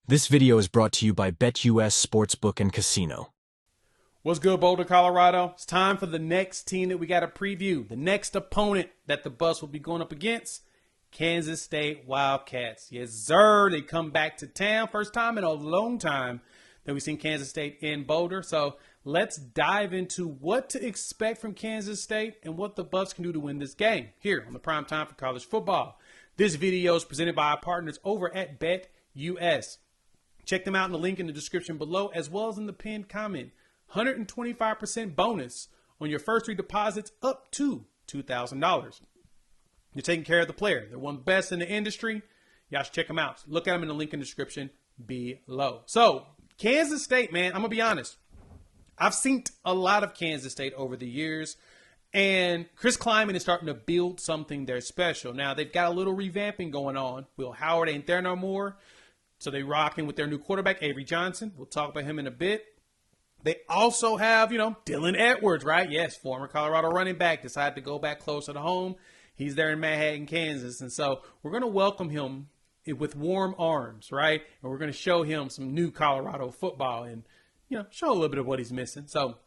This video is brought to you by BetUS Sportsbook and Casino. What's good, Boulder, Colorado? It's time for the next team that we got to preview. The next opponent that the Buffs will be going up against, Kansas State Wildcats. Yes, sir. They come back to town. First time in a long time that we've seen Kansas State in Boulder. So let's dive into what to expect from Kansas State and what the Buffs can do to win this game here on the Prime Time for College Football. This video is presented by our partners over at BetUS. Check them out in the link in the description below, as well as in the pinned comment. 125% bonus on your first three deposits up to $2,000. You're taking care of the player. They're one of the best in the industry. Y'all should check them out. Look at them in the link in the description below. So, Kansas State, man, I'm going to be honest. I've seen a lot of Kansas State over the years, and Chris Kleiman is starting to build something there special. Now, they've got a little revamping going on. Will Howard ain't there no more. So they rocking with their new quarterback, Avery Johnson. We'll talk about him in a bit. They also have, Dylan Edwards, right? Yes, former Colorado running back, decided to go back closer to home. He's there in Manhattan, Kansas. And so we're going to welcome him with warm arms, right? And we're going to show him some new Colorado football and, show a little bit of what he's missing. So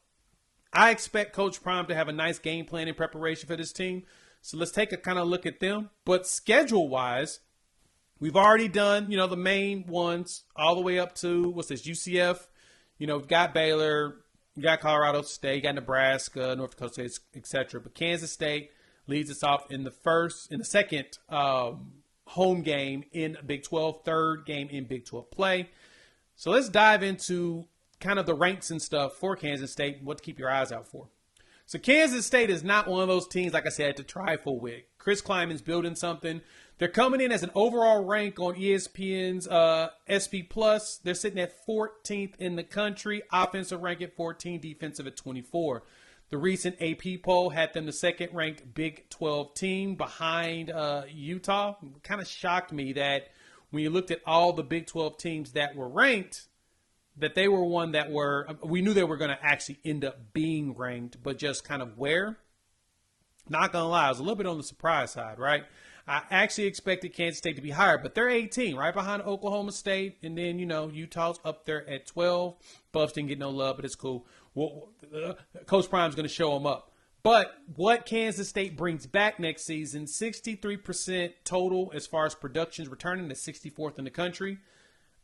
I expect Coach Prime to have a nice game plan in preparation for this team. So let's take a kind of look at them. But schedule-wise, we've already done, the main ones all the way up to, UCF. We've got Baylor, you got Colorado State, you got Nebraska, North Dakota State, etc. But Kansas State leads us off in the second home game in Big 12, third game in Big 12 play. So let's dive into kind of the ranks and stuff for Kansas State and what to keep your eyes out for. So Kansas State is not one of those teams, like I said, to trifle with. Chris Kleiman's building something. They're coming in as an overall rank on ESPN's SP+. They're sitting at 14th in the country. Offensive rank at 14, defensive at 24. The recent AP poll had them the second-ranked Big 12 team behind Utah. It kind of shocked me that when you looked at all the Big 12 teams that were ranked, that they were one that we knew they were going to actually end up being ranked, but just kind of where. Not going to lie, I was a little bit on the surprise side, right? I actually expected Kansas State to be higher, but they're 18, right behind Oklahoma State. And then, Utah's up there at 12. Buffs didn't get no love, but it's cool. Coach Prime's going to show them up. But what Kansas State brings back next season, 63% total as far as productions returning, to 64th in the country.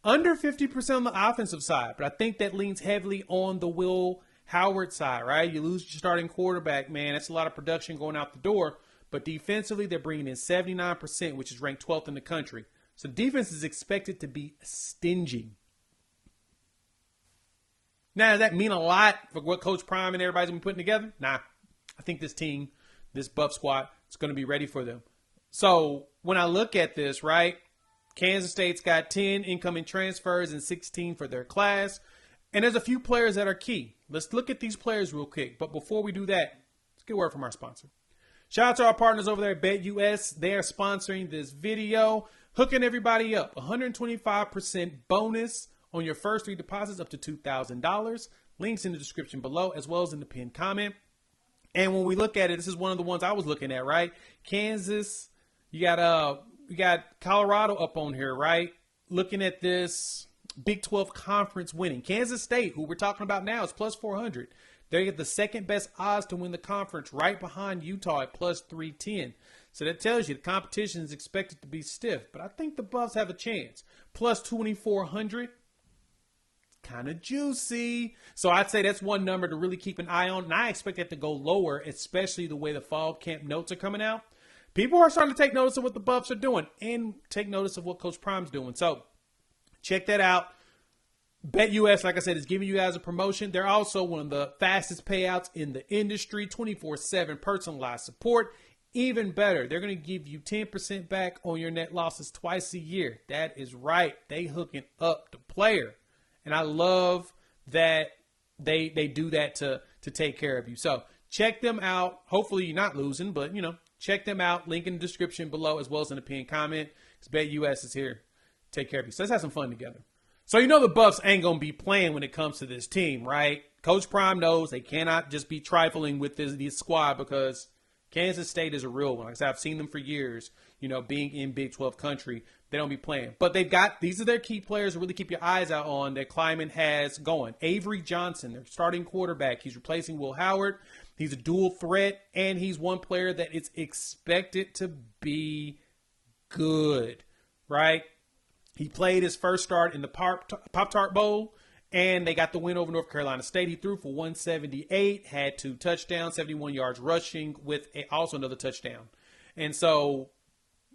Under 50% on the offensive side, but I think that leans heavily on the Will Howard side, right? You lose your starting quarterback, man. That's a lot of production going out the door. But defensively, they're bringing in 79%, which is ranked 12th in the country. So defense is expected to be stingy. Now, does that mean a lot for what Coach Prime and everybody's been putting together? Nah. I think this team, this Buff squad, is going to be ready for them. So when I look at this, right, Kansas State's got 10 incoming transfers and 16 for their class. And there's a few players that are key. Let's look at these players real quick. But before we do that, let's get a word from our sponsor. Shout out to our partners over there at BetUS. They are sponsoring this video, hooking everybody up. 125% bonus on your first three deposits up to $2,000. Links in the description below, as well as in the pinned comment. And when we look at it, this is one of the ones I was looking at, right? Kansas, you got Colorado up on here, right? Looking at this Big 12 conference winning. Kansas State, who we're talking about now, is plus 400. They get the second best odds to win the conference, right behind Utah at plus 310. So that tells you the competition is expected to be stiff. But I think the Buffs have a chance. Plus 2,400. Kind of juicy. So I'd say that's one number to really keep an eye on. And I expect that to go lower, especially the way the fall camp notes are coming out. People are starting to take notice of what the Buffs are doing and take notice of what Coach Prime's doing. So check that out. BetUS, like I said, is giving you guys a promotion. They're also one of the fastest payouts in the industry, 24/7 personalized support. Even better, they're going to give you 10% back on your net losses twice a year. That is right. They hooking up the player. And I love that they do that to take care of you. So check them out. Hopefully you're not losing, but, check them out. Link in the description below, as well as in the pinned comment. Because BetUS is here to take care of you. So let's have some fun together. So the Buffs ain't going to be playing when it comes to this team, right? Coach Prime knows they cannot just be trifling with this squad because Kansas State is a real one. Like I said, I've seen them for years. being in Big 12 country, they don't be playing. But these are their key players to really keep your eyes out on that Kleiman has going. Avery Johnson, their starting quarterback. He's replacing Will Howard. He's a dual threat, and he's one player that is expected to be good, right? He played his first start in the Pop-Tart Bowl, and they got the win over North Carolina State. He threw for 178, had 2 touchdowns, 71 yards rushing with also another touchdown. And so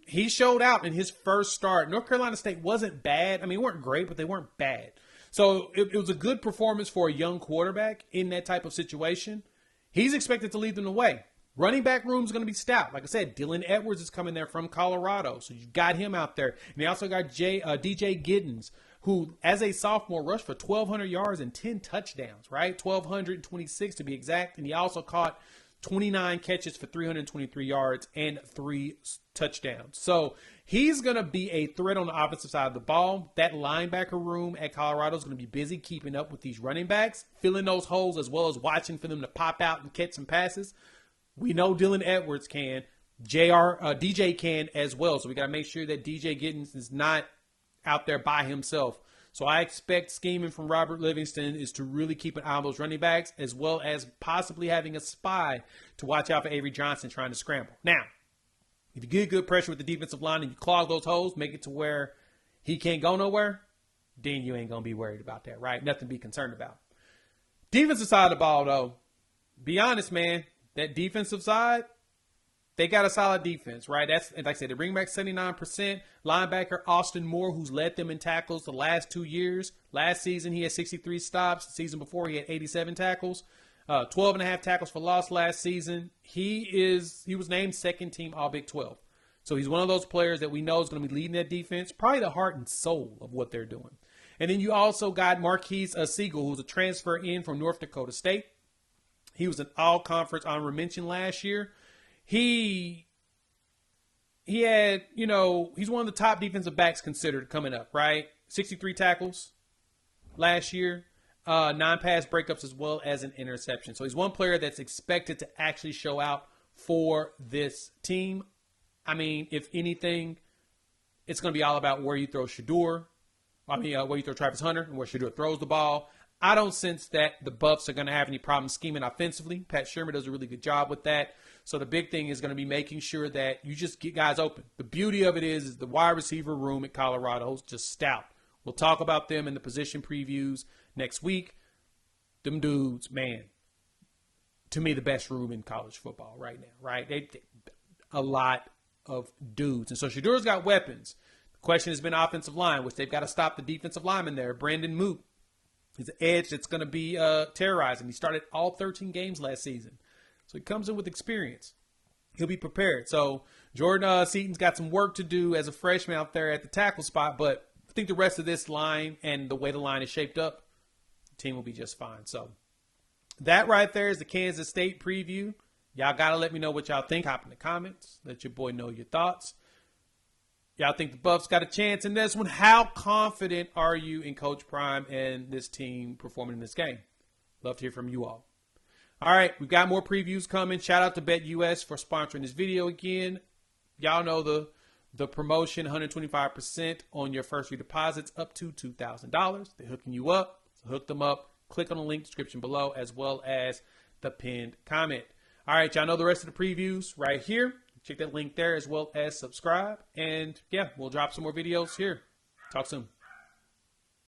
he showed out in his first start. North Carolina State wasn't bad. I mean, they weren't great, but they weren't bad. So it was a good performance for a young quarterback in that type of situation. He's expected to lead them the way. Running back room is going to be stout. Like I said, Dylan Edwards is coming there from Colorado. So you've got him out there. And they also got DJ Giddens, who, as a sophomore, rushed for 1,200 yards and 10 touchdowns, right? 1,226 to be exact. And he also caught 29 catches for 323 yards and 3 touchdowns. So he's going to be a threat on the offensive side of the ball. That linebacker room at Colorado is going to be busy keeping up with these running backs, filling those holes as well as watching for them to pop out and catch some passes. We know Dylan Edwards can. DJ can as well. So we got to make sure that DJ Giddens is not out there by himself. So I expect scheming from Robert Livingston is to really keep an eye on those running backs, as well as possibly having a spy to watch out for Avery Johnson trying to scramble. Now, if you get good pressure with the defensive line and you clog those holes, make it to where he can't go nowhere, then you ain't going to be worried about that, right? Nothing to be concerned about. Defensive side of the ball, though, be honest, man, that defensive side, they got a solid defense, right? That's, like I said, they bring back 79%. Linebacker Austin Moore, who's led them in tackles the last 2 years. Last season, he had 63 stops. The season before, he had 87 tackles. 12 and a half tackles for loss last season. He was named second team All Big 12. So he's one of those players that we know is going to be leading that defense, probably the heart and soul of what they're doing. And then you also got Marquise Siegel, who's a transfer in from North Dakota State. He was an all-conference honorable mention last year. He had, he's one of the top defensive backs considered coming up, right? 63 tackles last year, 9 pass breakups as well as an interception. So he's one player that's expected to actually show out for this team. I mean, if anything, it's going to be all about where you throw where you throw Travis Hunter and where Shedeur throws the ball. I don't sense that the Buffs are going to have any problem scheming offensively. Pat Shermer does a really good job with that. So the big thing is going to be making sure that you just get guys open. The beauty of it is the wide receiver room at Colorado is just stout. We'll talk about them in the position previews next week. Them dudes, man, to me, the best room in college football right now, right? They a lot of dudes. And so Shedeur's got weapons. The question has been offensive line, which they've got to stop the defensive lineman there, Brandon Moot. He's an edge that's going to be terrorizing. He started all 13 games last season. So he comes in with experience. He'll be prepared. So Jordan Seaton's got some work to do as a freshman out there at the tackle spot. But I think the rest of this line and the way the line is shaped up, the team will be just fine. So that right there is the Kansas State preview. Y'all got to let me know what y'all think. Hop in the comments. Let your boy know your thoughts. Y'all think the Buffs got a chance in this one? How confident are you in Coach Prime and this team performing in this game? Love to hear from you all. All right, we've got more previews coming. Shout out to BetUS for sponsoring this video again. Y'all know the promotion, 125% on your first three deposits up to $2,000. They're hooking you up. So hook them up. Click on the link description below as well as the pinned comment. All right, y'all know the rest of the previews right here. Check that link there as well as subscribe. And yeah, we'll drop some more videos here. Talk soon.